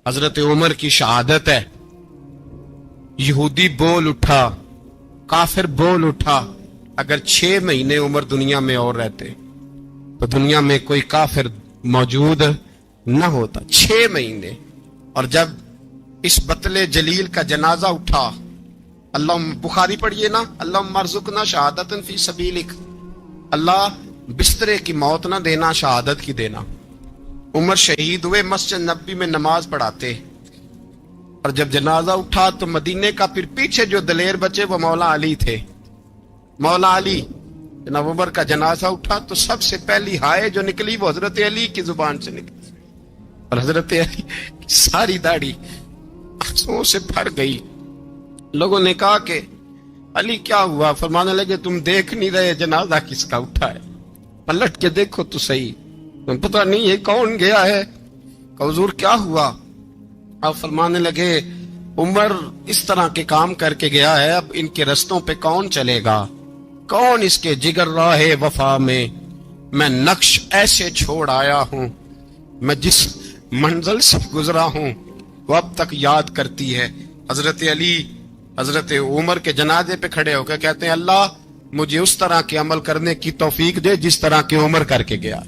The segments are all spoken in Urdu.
حضرت عمر کی شہادت ہے. یہودی بول اٹھا, کافر بول اٹھا, اگر 6 مہینے عمر دنیا میں اور رہتے تو دنیا میں کوئی کافر موجود نہ ہوتا. 6 مہینے. اور جب اس بطل جلیل کا جنازہ اٹھا, اللہ بخاری پڑھیے نا, اللہم ارزقنا شہادتا فی سبیلک, اللہ بسترے کی موت نہ دینا, شہادت کی دینا. عمر شہید ہوئے, مسجد نبی میں نماز پڑھاتے, اور جب جنازہ اٹھا تو مدینے کا پھر پیچھے جو دلیر بچے وہ مولا علی تھے. مولا علی, جناب عمر کا جنازہ اٹھا تو سب سے پہلی ہائے جو نکلی وہ حضرت علی کی زبان سے نکلی, اور حضرت علی کی ساری داڑھی آنسوؤں سے بھر گئی. لوگوں نے کہا کہ علی کیا ہوا؟ فرمانے لگے تم دیکھ نہیں رہے جنازہ کس کا اٹھا ہے, پلٹ کے دیکھو تو صحیح, تم پتہ نہیں یہ کون گیا ہے. کہ حضور کیا ہوا؟ آپ فرمانے لگے عمر اس طرح کے کام کر کے گیا ہے, اب ان کے رستوں پہ کون چلے گا؟ کون اس کے جگر راہ وفا میں نقش ایسے چھوڑ آیا ہوں, میں جس منزل سے گزرا ہوں وہ اب تک یاد کرتی ہے. حضرت علی حضرت عمر کے جنازے پہ کھڑے ہو کے کہتے ہیں اللہ مجھے اس طرح کے عمل کرنے کی توفیق دے جس طرح کے عمر کر کے گیا.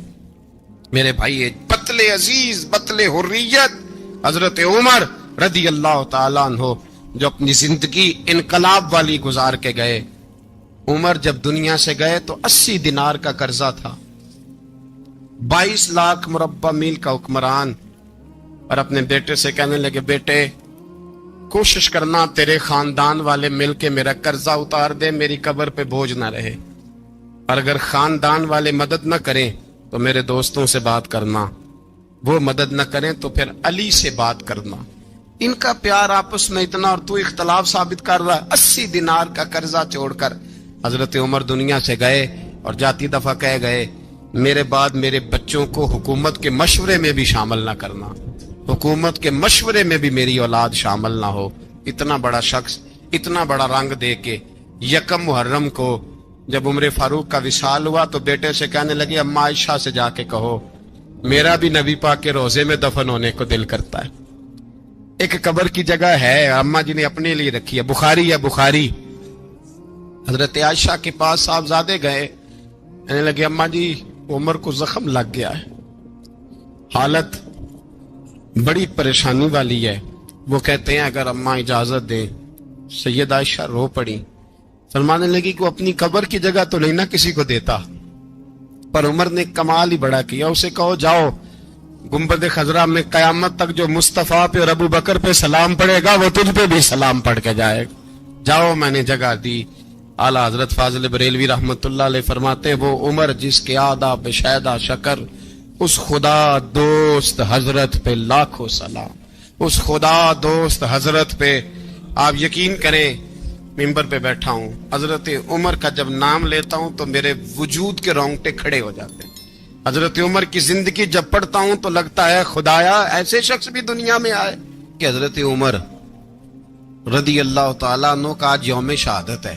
میرے بھائی, بطل عزیز, بطل حریت حضرت عمر رضی اللہ تعالیٰ عنہ, جو اپنی زندگی انقلاب والی گزار کے گئے. عمر جب دنیا سے گئے تو 80 دینار کا قرضہ تھا, 22 لاکھ مربع میل کا حکمران, اور اپنے بیٹے سے کہنے لگے بیٹے کوشش کرنا تیرے خاندان والے مل کے میرا قرضہ اتار دے, میری قبر پہ بوجھ نہ رہے, اور اگر خاندان والے مدد نہ کریں تو میرے دوستوں سے بات کرنا, وہ مدد نہ کریں تو پھر علی سے بات کرنا. ان کا پیار آپس میں اتنا, اور تو اختلاف ثابت کر رہا ہے. 80 دینار کا قرضہ چھوڑ کر حضرت عمر دنیا سے گئے, اور جاتی دفعہ کہہ گئے میرے بعد میرے بچوں کو حکومت کے مشورے میں بھی شامل نہ کرنا, حکومت کے مشورے میں بھی میری اولاد شامل نہ ہو. اتنا بڑا شخص اتنا بڑا رنگ دے کے یکم محرم کو جب عمر فاروق کا وصال ہوا تو بیٹے سے کہنے لگے اما عائشہ سے جا کے کہو میرا بھی نبی پاک کے روزے میں دفن ہونے کو دل کرتا ہے. ایک قبر کی جگہ ہے اما جی نے اپنے لیے رکھی ہے, بخاری ہے بخاری. حضرت عائشہ کے پاس صاحبزادے گئے, کہنے لگے اما جی عمر کو زخم لگ گیا ہے, حالت بڑی پریشانی والی ہے. وہ کہتے ہیں اگر اماں اجازت دیں. سید عائشہ رو پڑی, فرمانے لگی کہ اپنی قبر کی جگہ تو نہیں نہ کسی کو دیتا, پر عمر نے کمال ہی بڑا کیا. اسے کہو جاؤ گنبد خضرا میں قیامت تک جو مصطفیٰ پہ اور ابو بکر پہ سلام پڑے گا وہ تجھ پہ بھی سلام پڑھ کے جائے گا, جاؤ میں نے جگہ دی. اعلیٰ حضرت فاضل بریلوی رحمت اللہ علیہ فرماتے ہیں وہ عمر جس کے آداب شیدہ شکر, اس خدا دوست حضرت پہ لاکھوں سلام, اس خدا دوست حضرت پہ. آپ یقین کریں ممبر پہ بیٹھا ہوں, حضرت عمر کا جب نام لیتا ہوں تو میرے وجود کے رونگٹے کھڑے ہو جاتے ہیں. حضرت عمر کی زندگی جب پڑھتا ہوں تو لگتا ہے خدایا ایسے شخص بھی دنیا میں آئے. کہ حضرت عمر رضی اللہ تعالیٰ عنہ کا آج یوم شہادت ہے.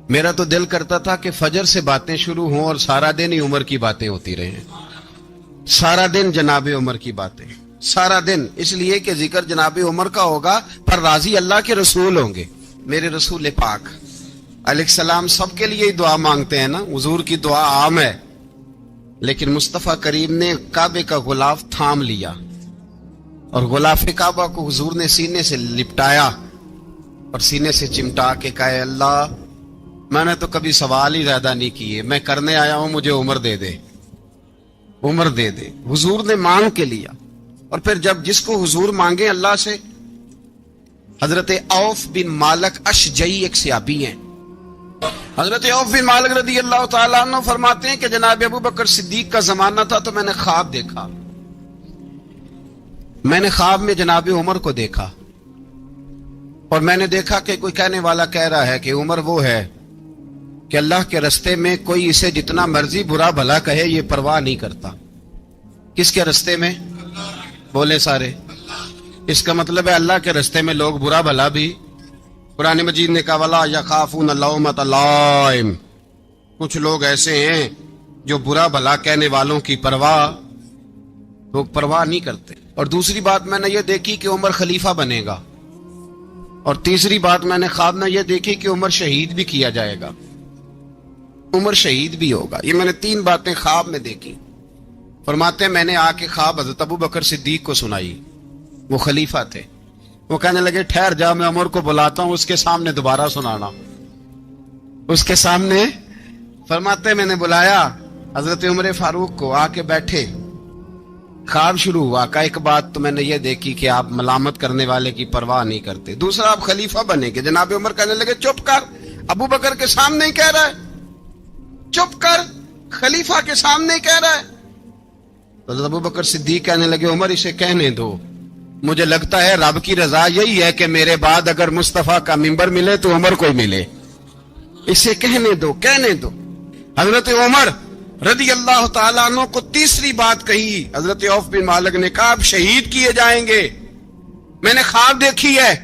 میرا تو دل کرتا تھا کہ فجر سے باتیں شروع ہوں اور سارا دن ہی عمر کی باتیں ہوتی رہیں, سارا دن جناب عمر کی باتیں, سارا دن. اس لیے کہ ذکر جناب عمر کا ہوگا پر راضی اللہ کے رسول ہوں گے. میرے رسول پاک علیہ السلام سب کے لیے ہی دعا مانگتے ہیں نا, حضور کی دعا عام ہے, لیکن مصطفیٰ کریم نے کعبے کا غلاف تھام لیا اور غلاف کعبہ کو حضور نے سینے سے لپٹایا اور سینے سے چمٹا کے کہا اللہ میں نے تو کبھی سوال ہی زیادہ نہیں کیے, میں کرنے آیا ہوں, مجھے عمر دے دے, عمر دے دے. حضور نے مانگ کے لیا. اور پھر جب جس کو حضور مانگے اللہ سے, حضرت عوف بن مالک اشجعی ایک صحابی ہیں, حضرت عوف بن مالک رضی اللہ تعالیٰ عنہ فرماتے ہیں کہ جناب ابو بکر صدیق کا زمانہ تھا تو میں نے خواب دیکھا, میں نے خواب میں جناب عمر کو دیکھا, اور میں نے دیکھا کہ کوئی کہنے والا کہہ رہا ہے کہ عمر وہ ہے کہ اللہ کے رستے میں کوئی اسے جتنا مرضی برا بھلا کہے یہ پرواہ نہیں کرتا. کس کے رستے میں؟ بولے سارے. اس کا مطلب ہے اللہ کے رستے میں لوگ برا بھلا بھی. قرآن مجید نے کہا وَلَا يَخَافُونَ لَوْمَةَ لَائِمٍ, کچھ لوگ ایسے ہیں جو برا بھلا کہنے والوں کی پرواہ نہیں کرتے. اور دوسری بات میں نے یہ دیکھی کہ عمر خلیفہ بنے گا، اور تیسری بات میں نے خواب میں یہ دیکھی کہ عمر شہید بھی کیا جائے گا، عمر شہید بھی ہوگا۔ یہ میں نے 3 باتیں خواب میں دیکھی۔ فرماتے ہیں میں نے آ کے خواب حضرت ابو بکر صدیق کو سنائی، وہ خلیفہ تھے۔ وہ کہنے لگے ٹھہر جا، میں عمر کو بلاتا ہوں، اس کے سامنے دوبارہ سنانا، اس کے سامنے۔ فرماتے ہیں میں نے بلایا حضرت عمر فاروق کو، آ کے بیٹھے، خواب شروع ہوا۔ کہ ایک بات تو میں نے یہ دیکھی کہ آپ ملامت کرنے والے کی پرواہ نہیں کرتے، دوسرا آپ خلیفہ بنے گے۔ جناب عمر کہنے لگے چپ کر، ابو بکر کے سامنے ہی کہہ رہا ہے، چپ کر، خلیفہ کے سامنے ہی کہہ رہا ہے۔ حضرت ابو بکر صدیق کہنے لگے عمر اسے کہنے دو، مجھے لگتا ہے رب کی رضا یہی ہے کہ میرے بعد اگر مصطفیٰ کا منبر ملے تو عمر کو ملے، اسے کہنے دو، کہنے دو۔ حضرت عمر رضی اللہ تعالیٰ عنہ کو تیسری بات کہی۔ حضرت عوف بن مالک نے کہا آپ شہید کیے جائیں گے، میں نے خواب دیکھی ہے۔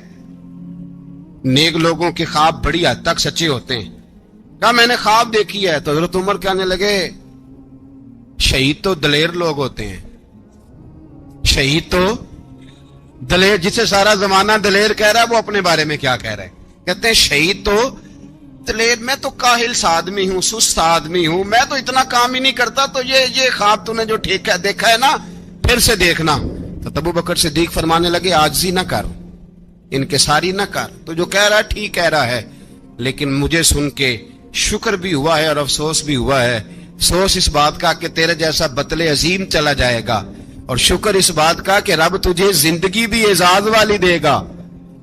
نیک لوگوں کے خواب بڑی حد تک سچے ہوتے ہیں۔ کہا میں نے خواب دیکھی ہے۔ تو حضرت عمر کہنے لگے شہید تو دلیر لوگ ہوتے ہیں، شہید تو دلیر، جسے سارا زمانہ دلیر کہہ رہا ہے وہ اپنے بارے میں کیا کہہ رہا ہے؟ کہتے ہیں شہید تو دلیر، میں تو کاہل سا آدمی ہوں، سست آدمی ہوں، میں تو اتنا کام ہی نہیں کرتا، تو یہ خواب تو نے جو دیکھا ہے نا پھر سے دیکھنا۔ تو ابو بکر صدیق فرمانے لگے عاجزی نہ کر، انکساری نہ کر، تو جو کہہ رہا ہے ٹھیک کہہ رہا ہے، لیکن مجھے سن کے شکر بھی ہوا ہے اور افسوس بھی ہوا ہے۔ افسوس اس بات کا کہ تیرے جیسا بطل عظیم چلا جائے گا، اور شکر اس بات کا کہ رب تجھے زندگی بھی اعزاز والی دے گا،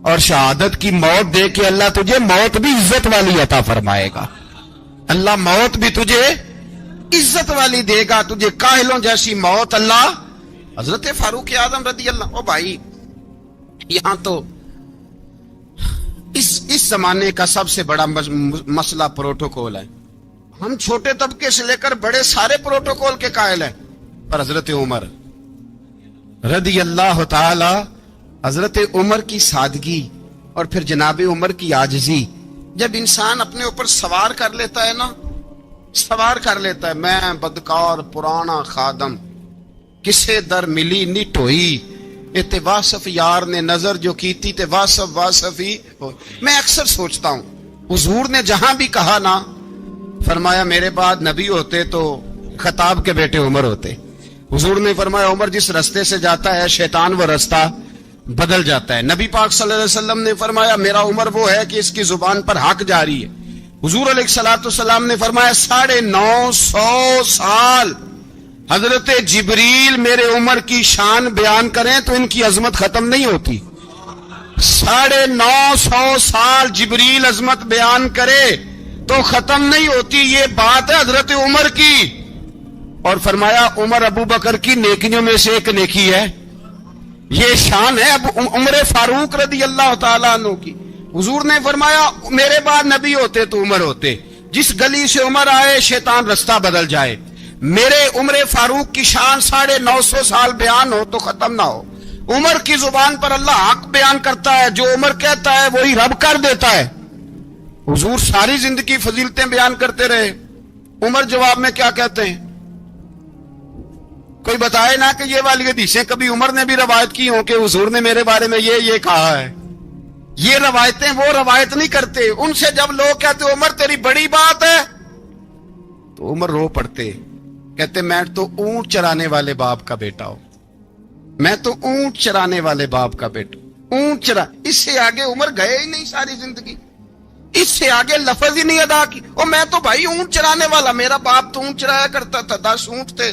اور شہادت کی موت دے کے اللہ تجھے موت بھی عزت والی عطا فرمائے گا۔ اللہ موت بھی تجھے عزت والی دے گا، تجھے کاہلوں جیسی موت اللہ۔ حضرت فاروق اعظم رضی اللہ، او بھائی یہاں تو اس زمانے کا سب سے بڑا مسئلہ پروٹوکول ہے۔ ہم چھوٹے طبقے سے لے کر بڑے سارے پروٹوکول کے قائل ہیں، پر حضرت عمر رضی اللہ تعالی، حضرت عمر کی سادگی اور پھر جناب عمر کی عاجزی، جب انسان اپنے اوپر سوار کر لیتا ہے نا، سوار کر لیتا ہے، میں بدکار پرانا خادم، کسے در ملی نٹ ہوئی، تے واصف یار نے نظر جو کیتی تے واصف ہی ہو۔ میں اکثر سوچتا ہوں حضور نے جہاں بھی کہا نا، فرمایا میرے بعد نبی ہوتے تو خطاب کے بیٹے عمر ہوتے۔ حضور نے فرمایا عمر جس رستے سے جاتا ہے شیطان وہ رستہ بدل جاتا ہے۔ نبی پاک صلی اللہ علیہ وسلم نے فرمایا میرا عمر وہ ہے کہ اس کی زبان پر حق جاری ہے۔ حضور علیہ الصلوۃ والسلام نے فرمایا 950 سال حضرت جبریل میرے عمر کی شان بیان کریں تو ان کی عظمت ختم نہیں ہوتی۔ 950 سال جبریل عظمت بیان کرے تو ختم نہیں ہوتی۔ یہ بات ہے حضرت عمر کی، اور فرمایا عمر ابو بکر کی نیکیوں میں سے ایک نیکی ہے، یہ شان ہے اب عمر فاروق رضی اللہ تعالیٰ عنہ کی۔ حضور نے فرمایا میرے بعد نبی ہوتے تو عمر ہوتے، جس گلی سے عمر آئے شیطان رستہ بدل جائے۔ میرے عمر فاروق کی شان 950 سال بیان ہو تو ختم نہ ہو۔ عمر کی زبان پر اللہ حق بیان کرتا ہے، جو عمر کہتا ہے وہی رب کر دیتا ہے۔ حضور ساری زندگی فضیلتیں بیان کرتے رہے، عمر جواب میں کیا کہتے ہیں؟ کوئی بتائے نا کہ یہ والی حدیثیں کبھی عمر نے بھی روایت کی ہوں کہ حضور نے میرے بارے میں یہ کہا ہے۔ یہ روایتیں وہ روایت نہیں کرتے، ان سے جب لوگ کہتے عمر تیری بڑی بات ہے تو عمر رو پڑتے، کہتے میں تو اونٹ چرانے والے باپ کا بیٹا ہوں، میں تو اونٹ چرانے والے باپ کا بیٹا، اونٹ چرا۔ اس سے آگے عمر گئے ہی نہیں ساری زندگی، اس سے آگے لفظ ہی نہیں ادا کی۔ اور میں تو بھائی اونٹ چرانے والا، میرا باپ تو اونٹ چرایا کرتا تھا، 10 اونٹ تھے،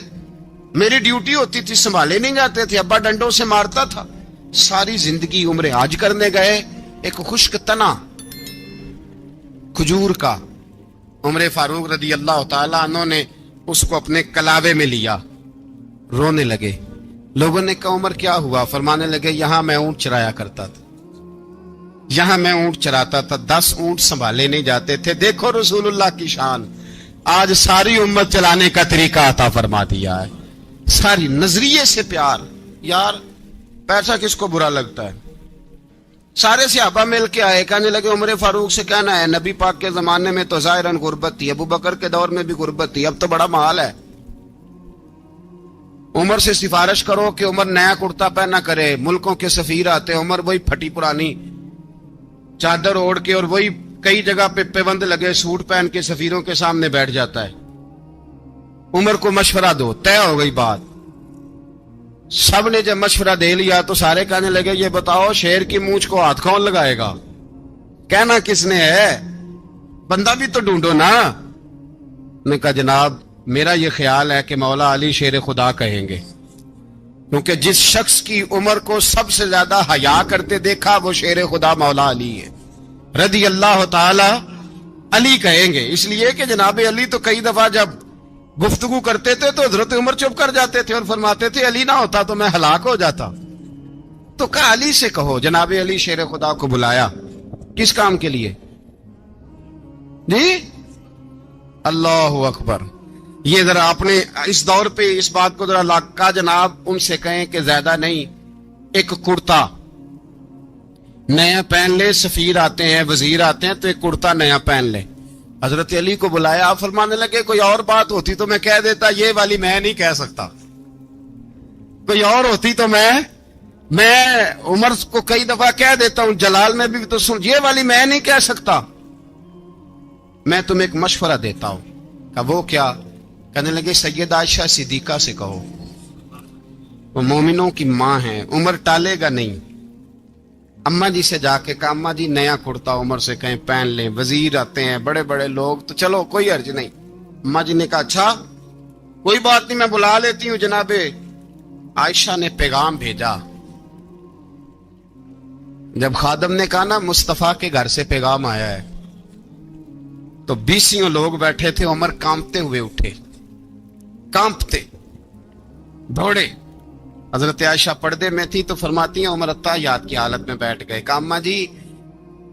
میری ڈیوٹی ہوتی تھی، سنبھالے نہیں جاتے تھے، ابا ڈنڈوں سے مارتا تھا۔ ساری زندگی عمر حج کرنے گئے، ایک خشک تنا کھجور کا عمر فاروق رضی اللہ تعالیٰ عنہ نے اس کو اپنے کلاوے میں لیا، رونے لگے۔ لوگوں نے کہا عمر کیا ہوا؟ فرمانے لگے یہاں میں اونٹ چرایا کرتا تھا، یہاں میں اونٹ چراتا تھا، 10 اونٹ سنبھالے نہیں جاتے تھے۔ دیکھو رسول اللہ کی شان، آج ساری امت چلانے کا طریقہ عطا فرما دیا ہے، ساری نظریے سے پیار۔ یار پیسہ کس کو برا لگتا ہے؟ سارے صحابہ مل کے آئے، کہنے لگے عمر فاروق سے کہنا ہے نبی پاک کے زمانے میں تو ظاہراً غربت تھی، ابو بکر کے دور میں بھی غربت تھی، اب تو بڑا محال ہے، عمر سے سفارش کرو کہ عمر نیا کرتا پہنا کرے. ملکوں کے سفیر آتے ہیں, عمر وہی پھٹی پرانی چادر اوڑھ کے اور وہی کئی جگہ پہ پیوند لگے سوٹ پہن کے سفیروں کے سامنے بیٹھ جاتا ہے. عمر کو مشورہ دو, طے ہو گئی بات. سب نے جب مشورہ دے لیا تو سارے کہنے لگے یہ بتاؤ شیر کی مونچھ کو ہاتھ کون لگائے گا؟ کہنا کس نے ہے؟ بندہ بھی تو ڈھونڈو نا. نے کہا جناب میرا یہ خیال ہے کہ مولا علی شیر خدا کہیں گے, کیونکہ جس شخص کی عمر کو سب سے زیادہ حیا کرتے دیکھا وہ شیر خدا مولا علی ہے رضی اللہ تعالی. علی کہیں گے اس لیے کہ جناب علی تو کئی دفعہ جب گفتگو کرتے تھے تو حضرت عمر چپ کر جاتے تھے اور فرماتے تھے علی نہ ہوتا تو میں ہلاک ہو جاتا. تو کہا علی سے کہو. جناب علی شیر خدا کو بلایا. کس کام کے لیے جی؟ اللہ اکبر. یہ ذرا اپنے اس دور پہ اس بات کو ذرا لاکا جناب ان سے کہیں کہ زیادہ نہیں ایک کرتا نیا پہن لے. سفیر آتے ہیں وزیر آتے ہیں تو ایک کرتا نیا پہن لے. حضرت علی کو بلایا. آپ فرمانے لگے کوئی اور بات ہوتی تو میں کہہ دیتا, یہ والی میں نہیں کہہ سکتا. کوئی اور ہوتی تو میں عمر کو کئی دفعہ کہہ دیتا ہوں, جلال میں بھی تو سن, یہ والی میں نہیں کہہ سکتا. میں تمہیں ایک مشورہ دیتا ہوں. کہ وہ کیا؟ کہنے لگے سیدہ عائشہ صدیقہ سے کہو, وہ مومنوں کی ماں ہیں, عمر ٹالے گا نہیں. اماں جی سے جا کے کہا اماں جی نیا کرتا عمر سے کہیں پہن لیں. وزیر آتے ہیں بڑے بڑے لوگ تو چلو کوئی حرج نہیں. اماں جی نے کہا اچھا کوئی بات نہیں میں بلا لیتی ہوں. جناب عائشہ نے پیغام بھیجا. جب خادم نے کہا نا مصطفیٰ کے گھر سے پیغام آیا ہے, تو 20 لوگ بیٹھے تھے. عمر کانپتے ہوئے اٹھے, کانپتے دوڑے. حضرت عائشہ پردے میں تھی تو فرماتی ہیں عمر اتحیات کی حالت میں بیٹھ گئے. کہا اماں جی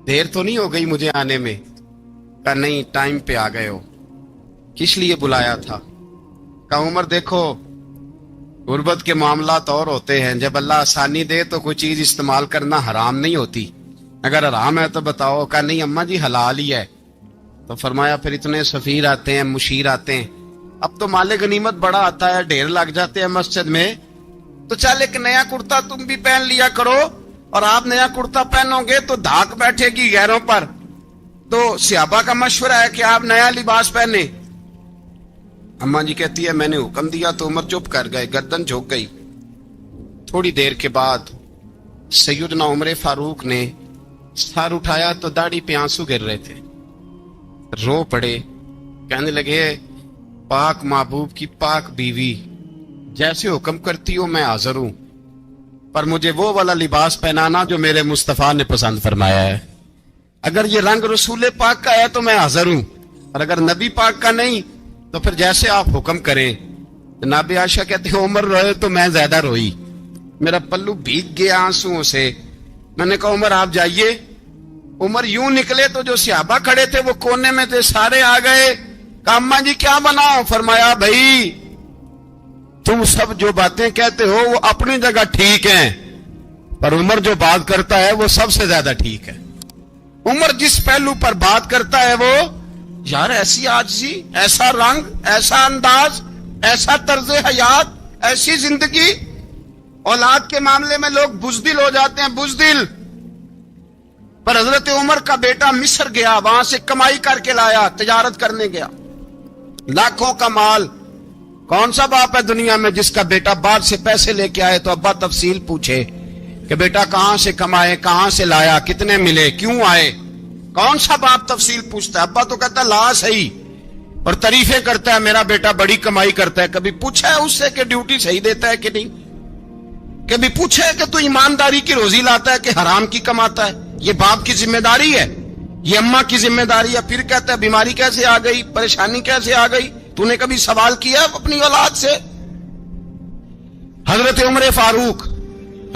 دیر تو نہیں ہو گئی مجھے آنے میں؟ کہا نہیں ٹائم پہ آ گئے ہو. کس لیے بلایا تھا؟ کہا عمر دیکھو غربت کے معاملات اور ہوتے ہیں, جب اللہ آسانی دے تو کوئی چیز استعمال کرنا حرام نہیں ہوتی, اگر حرام ہے تو بتاؤ. کہا نہیں اماں جی حلال ہی ہے. تو فرمایا پھر اتنے سفیر آتے ہیں مشیر آتے ہیں, اب تو مال غنیمت بڑا آتا ہے, ڈھیر لگ جاتے ہیں مسجد میں, تو چل ایک نیا کرتا تم بھی پہن لیا کرو. اور آپ نیا کرتا پہنو گے تو دھاک بیٹھے گی غیروں پر. تو صحابہ کا مشورہ ہے کہ آپ نیا لباس پہنے. اماں جی کہتی ہے میں نے حکم دیا تو عمر چپ کر گئے, گردن جھک گئی. تھوڑی دیر کے بعد سیدنا عمر فاروق نے سر اٹھایا تو داڑھی پہ آنسو گر رہے تھے, رو پڑے. کہنے لگے پاک محبوب کی پاک بیوی جیسے حکم کرتی ہو میں حاضر ہوں, پر مجھے وہ والا لباس پہنانا جو میرے مصطفیٰ نے پسند فرمایا ہے. اگر یہ رنگ رسول پاک کا ہے تو میں حاضر ہوں, اور اگر نبی پاک کا نہیں تو پھر جیسے آپ حکم کریں. جناب عائشہ کہتے ہیں عمر روئے تو میں زیادہ روئی, میرا پلو بھیگ گیا آنسوؤں سے. میں نے کہا عمر آپ جائیے. عمر یوں نکلے تو جو صحابہ کھڑے تھے وہ کونے میں تھے, سارے آ گئے. کہا اماں جی کیا بناؤ؟ فرمایا بھائی تم سب جو باتیں کہتے ہو وہ اپنی جگہ ٹھیک ہیں, پر عمر جو بات کرتا ہے وہ سب سے زیادہ ٹھیک ہے. عمر جس پہلو پر بات کرتا ہے وہ یار ایسی عاجزی, ایسا رنگ, ایسا انداز, ایسا طرز حیات, ایسی زندگی. اولاد کے معاملے میں لوگ بزدل ہو جاتے ہیں, بزدل. پر حضرت عمر کا بیٹا مصر گیا, وہاں سے کمائی کر کے لایا, تجارت کرنے گیا, لاکھوں کا مال. کون سا باپ ہے دنیا میں جس کا بیٹا باپ سے پیسے لے کے آئے تو ابا تفصیل پوچھے کہ بیٹا کہاں سے کمائے, کہاں سے لایا, کتنے ملے, کیوں آئے؟ کون سا باپ تفصیل پوچھتا ہے؟ ابا تو کہتا ہے لا صحیح, اور تعریفیں کرتا ہے میرا بیٹا بڑی کمائی کرتا ہے. کبھی پوچھا ہے اس سے کہ ڈیوٹی صحیح دیتا ہے کہ نہیں؟ کبھی پوچھا ہے کہ تو ایمانداری کی روزی لاتا ہے کہ حرام کی کماتا ہے؟ یہ باپ کی ذمہ داری ہے, یہ اماں کی ذمہ داری ہے. پھر کہتا ہے بیماری کیسے آ گئی, پریشانی کیسے آ گئی, تو نے کبھی سوال کیا اپنی اولاد سے؟ حضرت عمر فاروق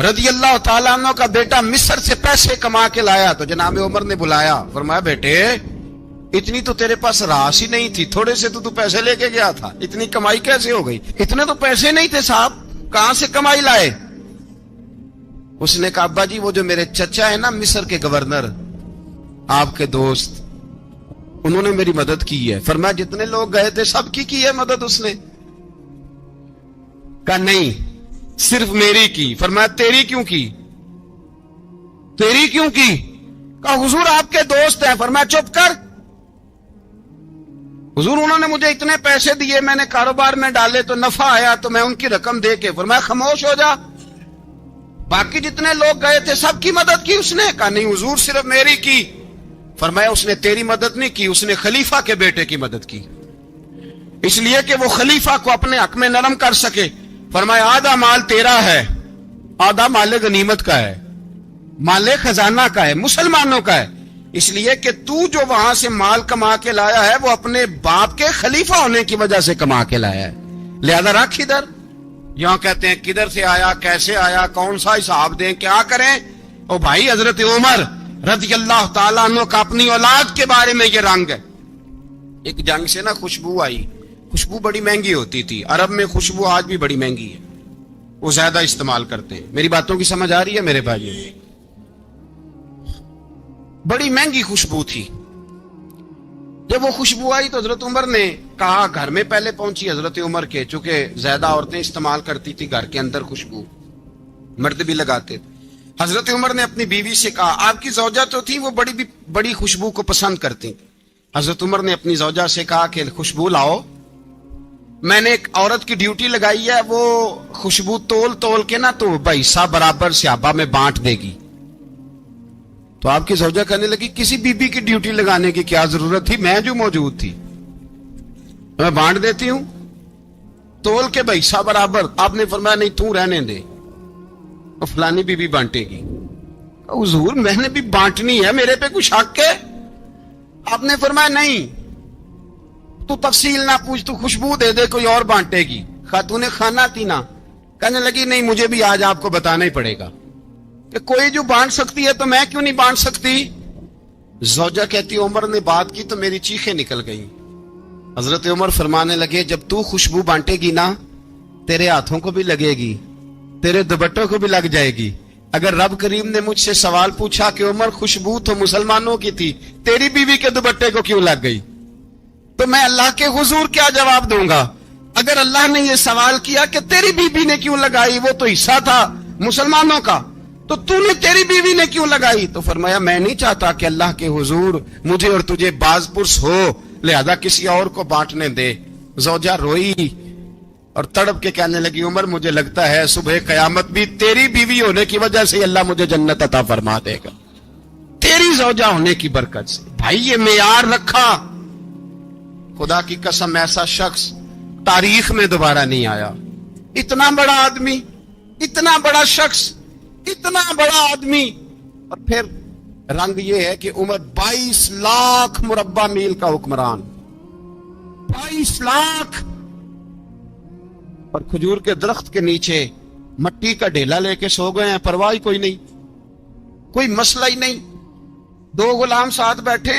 رضی اللہ تعالیٰ عنہ کا بیٹا مصر سے پیسے کما کے لایا تو جناب عمر نے بلایا, فرمایا بیٹے اتنی تو تیرے پاس راس ہی نہیں تھی, تھوڑے سے تو پیسے لے کے گیا تھا, اتنی کمائی کیسے ہو گئی؟ اتنے تو پیسے نہیں تھے صاحب, کہاں سے کمائی لائے؟ اس نے کہا ابا جی وہ جو میرے چچا ہے نا مصر کے گورنر, آپ کے دوست, انہوں نے میری مدد کی ہے. فرمایا جتنے لوگ گئے تھے سب کی ہے مدد اس نے. کہا نہیں صرف میری کی. فرمایا تیری کیوں کی؟ تیری کیوں کی؟ کہا حضور آپ کے دوست ہیں. فرمایا چپ کر حضور انہوں نے مجھے اتنے پیسے دیے, میں نے کاروبار میں ڈالے تو نفع آیا تو میں ان کی رقم دے کے. فرمایا خاموش ہو جا, باقی جتنے لوگ گئے تھے سب کی مدد کی اس نے؟ کہا نہیں حضور صرف میری کی. فرمایا اس نے تیری مدد نہیں کی, اس نے خلیفہ کے بیٹے کی مدد کی, اس لیے کہ وہ خلیفہ کو اپنے حق میں نرم کر سکے. فرمایا آدھا مال تیرا ہے, آدھا مال غنیمت کا ہے, مال خزانہ کا ہے, مسلمانوں کا ہے, اس لیے کہ تو جو وہاں سے مال کما کے لایا ہے وہ اپنے باپ کے خلیفہ ہونے کی وجہ سے کما کے لایا ہے, لہذا رکھ ادھر. یہاں کہتے ہیں کدھر سے آیا, کیسے آیا, کون سا حساب دیں, کیا کریں؟ او بھائی حضرت عمر رضی اللہ تعالیٰ عنہ کا اپنی اولاد کے بارے میں یہ رنگ ہے. ایک جنگ سے نا خوشبو آئی, خوشبو بڑی مہنگی ہوتی تھی, عرب میں خوشبو آج بھی بڑی مہنگی ہے, وہ زیادہ استعمال کرتے ہیں. میری باتوں کی سمجھ آ رہی ہے میرے بھائی؟ بڑی مہنگی خوشبو تھی. جب وہ خوشبو آئی تو حضرت عمر نے کہا, گھر میں پہلے پہنچی حضرت عمر کے, چونکہ زیادہ عورتیں استعمال کرتی تھی گھر کے اندر خوشبو, مرد بھی لگاتے تھے. حضرت عمر نے اپنی بیوی سے کہا, آپ کی زوجہ تو تھی وہ بڑی خوشبو کو پسند کرتی. حضرت عمر نے اپنی زوجہ سے کہا کہ خوشبو لاؤ, میں نے ایک عورت کی ڈیوٹی لگائی ہے, وہ خوشبو تول تول کے نا تو حصہ برابر صحابہ میں بانٹ دے گی. تو آپ کی زوجہ کہنے لگی کسی بی بی کی ڈیوٹی لگانے کی کیا ضرورت تھی, میں جو موجود تھی میں بانٹ دیتی ہوں تول کے حصہ برابر. آپ نے فرمایا نہیں تو رہنے دے, فلانی بی بی بانٹے گی. حضور میں نے بھی بانٹنی ہے, میرے پہ کچھ حق ہے؟ آپ نے فرمایا نہیں, تو تفصیل نہ پوچھ, تو خوشبو دے دے, کوئی اور بانٹے گی. خاتون کھانا تھی نا, کہنے لگی نہیں مجھے بھی آج آپ کو بتانا ہی پڑے گا کہ کوئی جو بانٹ سکتی ہے تو میں کیوں نہیں بانٹ سکتی. زوجہ کہتی عمر نے بات کی تو میری چیخیں نکل گئیں. حضرت عمر فرمانے لگے جب تو خوشبو بانٹے گی نا تیرے ہاتھوں کو بھی لگے گی, تیرے دوپٹوں کو بھی لگ جائے گی. اگر رب کریم نے مجھ سے سوال پوچھا کہ عمر خوشبو تو مسلمانوں کی تھی, تیری بیوی کے دوپٹے کو کیوں لگ گئی, تو میں اللہ کے حضور کیا جواب دوں گا؟ اگر اللہ نے یہ سوال کیا کہ تیری بیوی نے کیوں لگائی, وہ تو حصہ تھا مسلمانوں کا, تو نے تیری بیوی نے کیوں لگائی؟ تو فرمایا میں نہیں چاہتا کہ اللہ کے حضور مجھے اور تجھے باز پرس ہو, لہذا کسی اور کو بانٹنے دے. زوجہ روئی اور تڑپ کے کہنے لگی عمر مجھے لگتا ہے صبح قیامت بھی تیری بیوی ہونے کی وجہ سے اللہ مجھے جنت عطا فرما دے گا, تیری زوجہ ہونے کی برکت سے. بھائی یہ معیار رکھا, خدا کی قسم ایسا شخص تاریخ میں دوبارہ نہیں آیا. اتنا بڑا آدمی, اتنا بڑا شخص, اتنا بڑا آدمی, اور پھر رنگ یہ ہے کہ عمر 22 لاکھ مربع میل کا حکمران, 22 لاکھ, اور کھجور کے درخت کے نیچے مٹی کا ڈھیلا لے کے سو گئے ہیں, پرواہ کوئی نہیں, کوئی مسئلہ ہی نہیں. 2 غلام ساتھ بیٹھے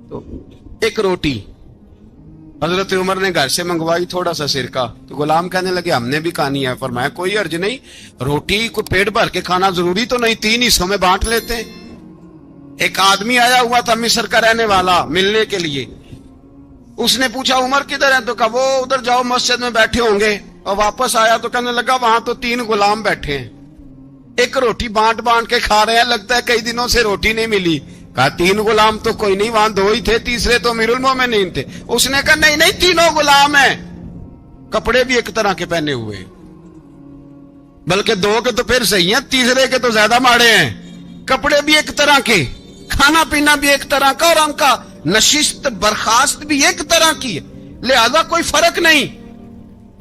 تو ایک روٹی حضرت عمر نے گھر سے منگوائی, تھوڑا سا سرکہ, تو غلام کہنے لگے ہم نے بھی کھانی ہے. فرمایا کوئی حرج نہیں, روٹی کو پیٹ بھر کے کھانا ضروری تو نہیں, 3 حصوں میں بانٹ لیتے ہیں. ایک آدمی آیا ہوا تھا مصر کا رہنے والا ملنے کے لیے, اس نے پوچھا عمر کدھر ہے, تو کہا وہ ادھر جاؤ مسجد میں بیٹھے ہوں گے. اور واپس آیا تو کہنے لگا وہاں تو 3 غلام بیٹھے ہیں, ایک روٹی بانٹ بانٹ کے کھا رہے ہیں, لگتا ہے کئی دنوں سے روٹی نہیں ملی. کہا 3 غلام تو کوئی نہیں, وہاں 2 ہی تھے, تیسرے تو امیر المومنین تھے. اس نے کہا نہیں نہیں 3 غلام ہیں, کپڑے بھی ایک طرح کے پہنے ہوئے, بلکہ 2 کے تو پھر صحیح ہیں, تیسرے کے تو زیادہ ماڑے ہیں. کپڑے بھی ایک طرح کے, کھانا پینا بھی ایک طرح کا, اور ان کا نشست برخاست بھی ایک طرح کی ہے, لہذا کوئی فرق نہیں.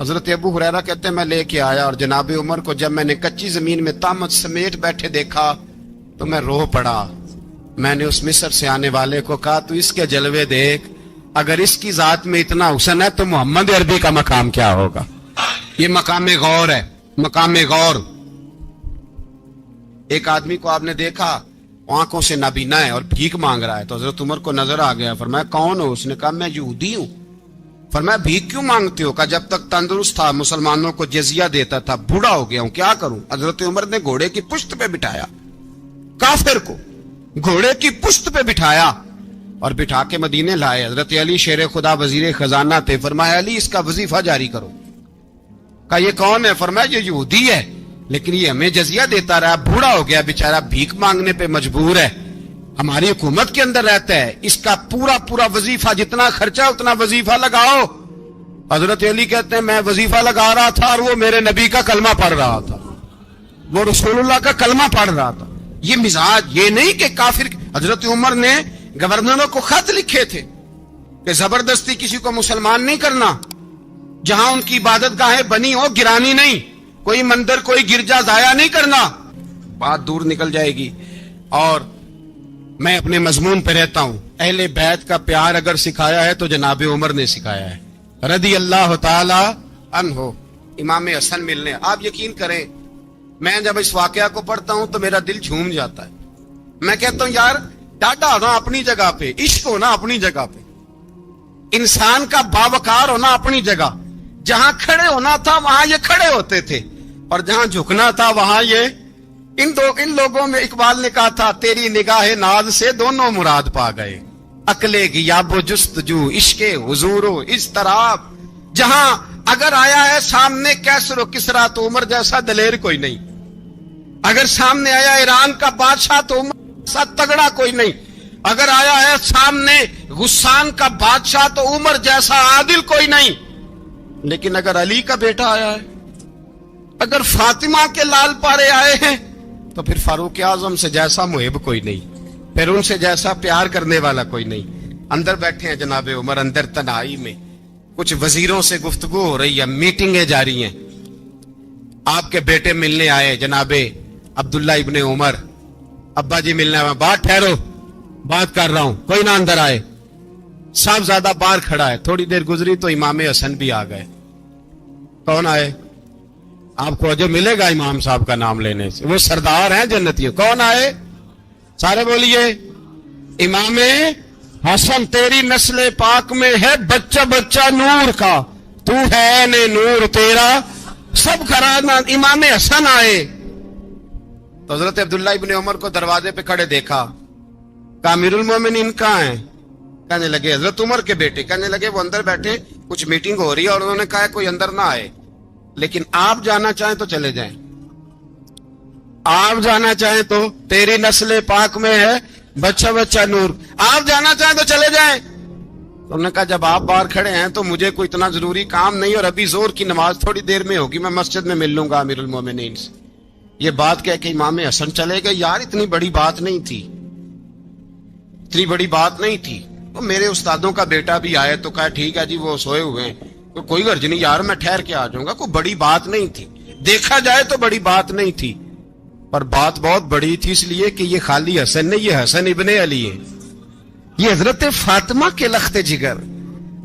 حضرت ابو ہریرہ کہتے ہیں میں لے کے آیا, اور جناب عمر کو جب میں نے کچی زمین میں تامت سمیٹ بیٹھے دیکھا تو میں رو پڑا. میں نے اس مصر سے آنے والے کو کہا تو اس کے جلوے دیکھ, اگر اس کی ذات میں اتنا حسن ہے تو محمد عربی کا مقام کیا ہوگا. یہ مقام غور ہے, مقام غور. ایک آدمی کو آپ نے دیکھا آنکھوں سے نابینا ہے اور بھیک مانگ رہا ہے, تو حضرت عمر کو نظر آ گیا. فرمایا کون ہو؟ اس نے کہا میں یہودی ہوں. فرمایا بھیک کیوں مانگتے ہو؟ کہا جب تک تندرست تھا مسلمانوں کو جزیہ دیتا تھا, بوڑھا ہو گیا ہوں کیا کروں. حضرت عمر نے گھوڑے کی پشت پہ بٹھایا, کافر کو گھوڑے کی پشت پہ بٹھایا اور بٹھا کے مدینے لائے. حضرت علی شیر خدا وزیر خزانہ تھے. فرمایا علی اس کا وظیفہ جاری کرو. کہا یہ کون ہے؟ فرمایا یہ یہودی ہے، لیکن یہ ہمیں جزیہ دیتا رہا، بوڑھا ہو گیا بیچارہ، بھیک مانگنے پہ مجبور ہے، ہماری حکومت کے اندر رہتا ہے، اس کا پورا وظیفہ جتنا خرچہ اتنا وظیفہ لگاؤ۔ حضرت علی کہتے ہیں میں وظیفہ لگا رہا تھا اور وہ میرے نبی کا کلمہ پڑھ رہا تھا، وہ رسول اللہ کا کلمہ پڑھ رہا تھا۔ یہ مزاج، یہ نہیں کہ کافر۔ حضرت عمر نے گورنروں کو خط لکھے تھے کہ زبردستی کسی کو مسلمان نہیں کرنا، جہاں ان کی عبادت گاہیں بنی ہو گرانی نہیں، کوئی مندر کوئی گرجا ضائع نہیں کرنا۔ بات دور نکل جائے گی، اور میں اپنے مضمون پہ رہتا ہوں۔ اہل بیت کا پیار اگر سکھایا ہے تو جناب عمر نے سکھایا ہے رضی اللہ تعالی عنہ۔ امام حسن ملنے، آپ یقین کریں میں جب اس واقعہ کو پڑھتا ہوں تو میرا دل جھوم جاتا ہے۔ میں کہتا ہوں یار ڈاڈا ہونا اپنی جگہ پہ، عشق ہونا اپنی جگہ پہ، انسان کا باوقار ہونا اپنی جگہ، جہاں کھڑے ہونا تھا وہاں یہ کھڑے ہوتے تھے، اور جہاں جھکنا تھا وہاں یہ ان لوگوں میں اقبال نے کہا تھا تیری نگاہ ناز سے دونوں مراد پا گئے، عقل غیاب و جستجو، عشق حضور و اضطراب۔ جہاں اگر آیا ہے سامنے کیسر و کسرا تو عمر جیسا دلیر کوئی نہیں، اگر سامنے آیا ایران کا بادشاہ تو عمر جیسا تگڑا کوئی نہیں، اگر آیا ہے سامنے غسان کا بادشاہ تو عمر جیسا عادل کوئی نہیں، لیکن اگر علی کا بیٹا آیا ہے، اگر فاطمہ کے لال پارے آئے ہیں تو پھر فاروق اعظم سے جیسا محب کوئی نہیں، پھر ان سے جیسا پیار کرنے والا کوئی نہیں۔ اندر بیٹھے ہیں جناب عمر، اندر تنہائی میں کچھ وزیروں سے گفتگو ہو رہی ہے، میٹنگیں جاری ہیں۔ آپ کے بیٹے ملنے آئے جناب عبداللہ ابن عمر، ابا جی ملنے آئے، بات ٹھہرو بات کر رہا ہوں، کوئی نہ اندر آئے۔ صاحبزادہ باہر کھڑا ہے، تھوڑی دیر گزری تو امام حسن بھی آ گئے۔ کون آئے؟ آپ کو اجر ملے گا امام صاحب کا نام لینے سے، وہ سردار ہیں جنتیوں۔ کون آئے؟ سارے بولیے امام حسن، تیری نسل پاک میں ہے بچہ بچہ نور کا، تو ہے نے نور تیرا سب گھرانہ۔ امام حسن آئے تو حضرت عبداللہ ابن عمر کو دروازے پہ کھڑے دیکھا، کہا امیر المومنین کہاں ہیں؟ کہنے لگے حضرت عمر کے بیٹے۔ کہنے لگے وہ اندر بیٹھے، کچھ میٹنگ ہو رہی ہے اور انہوں نے کہا کوئی اندر نہ آئے، لیکن آپ جانا چاہیں تو چلے جائیں، آپ جانا چاہیں تو، تیری نسل پاک میں ہے بچہ بچہ نور، آپ جانا چاہیں تو چلے جائیں۔ تو انہوں نے کہا جب آپ باہر کھڑے ہیں تو مجھے کوئی اتنا ضروری کام نہیں، اور ابھی زور کی نماز تھوڑی دیر میں ہوگی، میں مسجد میں مل لوں گا امیر المومنین سے۔ یہ بات کہہ کہ امام حسن چلے گئے۔ یار اتنی بڑی بات نہیں تھی، اتنی بڑی بات نہیں تھی۔ تو میرے استادوں کا بیٹا بھی آئے تو کہا ٹھیک ہے جی وہ سوئے ہوئے ہیں، تو کوئی غرض نہیں یار میں ٹھہر کے آ جاؤں گا، کوئی بڑی بات نہیں تھی، دیکھا جائے تو بڑی بات نہیں تھی، پر بات بہت بڑی تھی، اس لیے کہ یہ خالی حسن نہیں، یہ حسن ابن علی ہے، یہ حضرت فاطمہ کے لخت جگر۔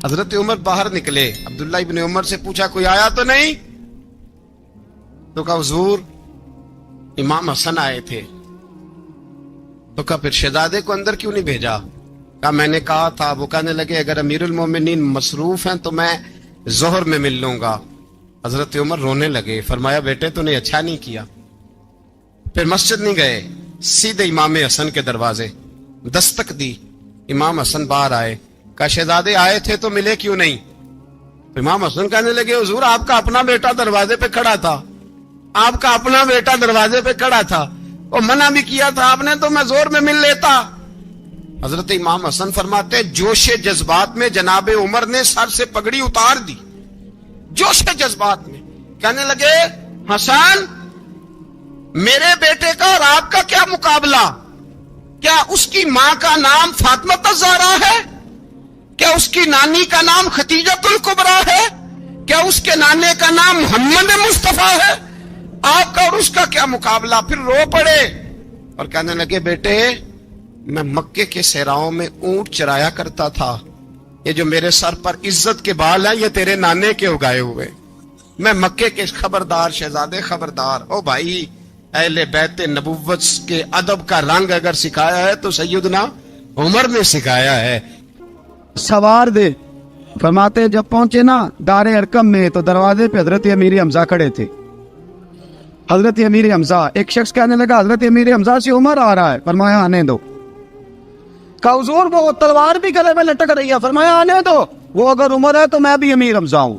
حضرت عمر باہر نکلے، عبداللہ ابن عمر سے پوچھا کوئی آیا تو نہیں؟ تو کہا حضور امام حسن آئے تھے۔ تو کہا پھر شہزادے کو اندر کیوں نہیں بھیجا؟ کہا میں نے کہا تھا۔ وہ کہنے لگے اگر امیر المومنین مصروف ہیں تو میں ظہر میں مل لوں گا۔ حضرت عمر رونے لگے، فرمایا بیٹے تو نے اچھا نہیں کیا۔ پھر مسجد نہیں گئے، سیدھے امام حسن کے دروازے دستک دی، امام حسن باہر آئے، کہا شہزادے آئے تھے تو ملے کیوں نہیں؟ امام حسن کہنے لگے حضور آپ کا اپنا بیٹا دروازے پہ کھڑا تھا، آپ کا اپنا بیٹا دروازے پہ کھڑا تھا، وہ منع بھی کیا تھا آپ نے تو میں زور میں مل لیتا۔ حضرت امام حسن فرماتے جوش جذبات میں جناب عمر نے سر سے پگڑی اتار دی، جوش جذبات میں کہنے لگے حسن میرے بیٹے کا اور آپ کا کیا مقابلہ؟ کیا اس کی ماں کا نام فاطمہ الزہرا ہے؟ کیا اس کی نانی کا نام خدیجۃ الکبریٰ ہے؟ کیا اس کے نانے کا نام محمد مصطفیٰ ہے؟ آپ کا اور اس کا کیا مقابلہ؟ پھر رو پڑے اور کہنے لگے بیٹے میں مکے کے صحراؤں میں اونٹ چرایا کرتا تھا، یہ جو میرے سر پر عزت کے بال ہیں یہ تیرے نانے کے اگائے ہوئے، میں مکے کے خبردار شہزادے خبردار۔ او بھائی اہل بیت نبوت کے ادب کا رنگ اگر سکھایا ہے تو سیدنا عمر نے سکھایا ہے۔ سوار دے فرماتے جب پہنچے نا دار ارقم میں تو دروازے پہ حضرت امیر حمزہ کھڑے تھے۔ حضرت امیر حمزہ، ایک شخص کہنے لگا حضرت امیر حمزہ سے عمر آ رہا ہے، فرمایا آنے دو۔ کہا حضور وہ تلوار بھی گلے میں لٹک رہی ہے، فرمایا آنے دو، وہ اگر عمر ہے تو میں بھی امیر حمزہ ہوں۔